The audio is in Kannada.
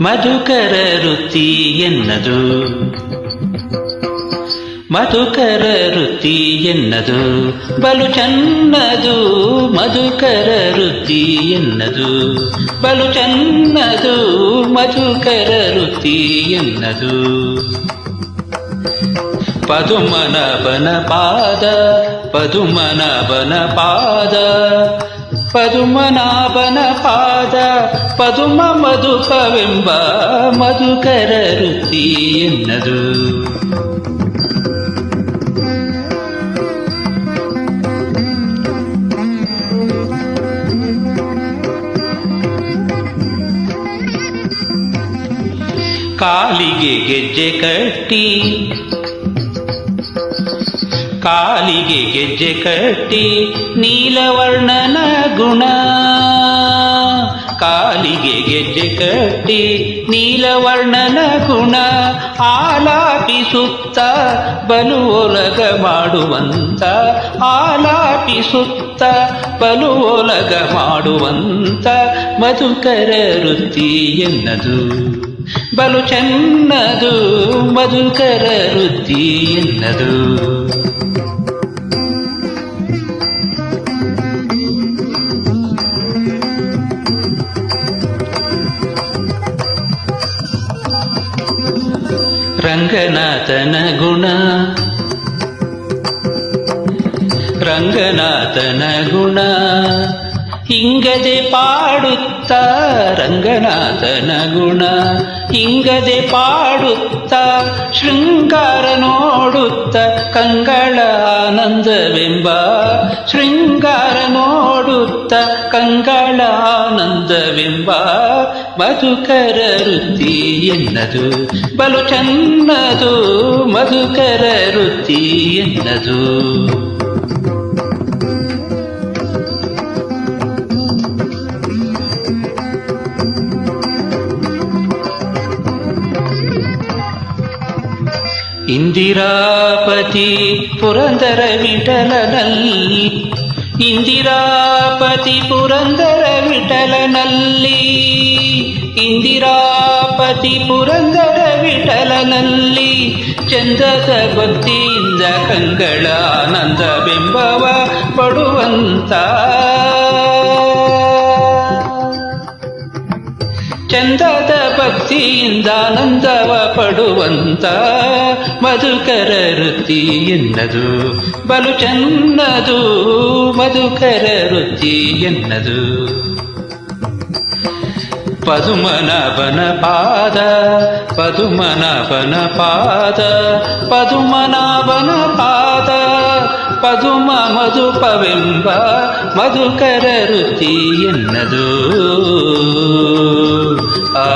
ಮಧುಕರ ವೃತ್ತಿ ಎನ್ನದು ಮಧುಕರ ವೃತ್ತಿ ಎನ್ನದು ಬಲು ಚನ್ನದು ಮಧುಕರ ವೃತ್ತಿ ಎನ್ನದು ಬಲು ಚನ್ನದು ಮಧುಕರ ವೃತ್ತಿ ಎನ್ನದು ಪದುಮನಾಭನ ಪಾದ ಪದುಮನಾಭನ ಪಾದ ಪದುಮನಾಭನ ಪಾದ ಪದುಮ ಮಧುಪವೆಂಬ ಮಧುಕರ ವೃತ್ತಿ ಎನ್ನದು ಕಾಲಿಗೆ ಗೆಜ್ಜೆ ಕಟ್ಟಿ ಕಾಲಿಗೆ ಗೆಜ್ಜೆ ಕಟ್ಟಿ ನೀಲವರ್ಣನ ಗುಣ ಕಾಲಿಗೆ ಗೆಜ್ಜೆ ಕಟ್ಟಿ ನೀಲವರ್ಣನ ಗುಣ ಆಲಾಪಿಸುತ್ತ ಬಲು ಒಲಗ ಮಾಡುವಂತ ಆಲಾಪಿಸುತ್ತ ಬಲು ಒಲಗ ಮಾಡುವಂತ ಮಧುಕರ ವೃತ್ತಿ ಎನ್ನದು ಬಲು ಚೆನ್ನದು ಮಧುಕರ ವೃತ್ತಿ ಎನ್ನದು ರಂಗನಾಥನ ಗುಣ ರಂಗನಾಥನ ಗುಣ ಹಿಂಗದೆ ಪಾಡುತ್ತ ರಂಗನಾಥನ ಗುಣ ಹಿಂಗದೆ ಪಾಡುತ್ತ ಶೃಂಗಾರ ನೋಡುತ್ತ ಕಂಗಳ ಆನಂದವೆಂಬ ಶೃಂಗಾರ ನೋಡುತ್ತ ಕಂಗಳ ಆನಂದವೆಂಬ ಮಧುಕರ ವೃತ್ತಿ ಎನ್ನದು ಬಲು ಚನ್ನದು ಮಧುಕರ ವೃತ್ತಿ ಎನ್ನದು ಇಂದಿರಾಪತಿ ಪುರಂದರ ವಿಠಲನಲ್ಲಿ ಇಂದಿರಾಪತಿ ಪುರಂದರ ವಿಠಲನಲ್ಲಿ ಇಂದಿರಾಪತಿ ಪುರಂದರ ವಿಠಲನಲ್ಲಿ ಚಂದದ ಭಕ್ತಿಯಿಂದ ಕಂಗಳ ಆನಂದವೆಂಬವ ಪಡುವಂತ ಚಂದದ ಭಕ್ತಿಯಿಂದ ಆನಂದವ ಪಡುವಂತ ಮಧುಕರ ವೃತ್ತಿ ಎನ್ನದು ಬಲು ಚನ್ನದು ಮಧುಕರ ವೃತ್ತಿ ಎನ್ನದು ಪದುಮನಾಭನ ಪಾದ ಪದುಮನಾಭನ ಪಾದ ಪದುಮನಾಭನ ಪಾದ ಪದುಮ ಮಧುಪವೆಂಬ ಮಧುಕರ ವೃತ್ತಿ ಎನ್ನದು ಆ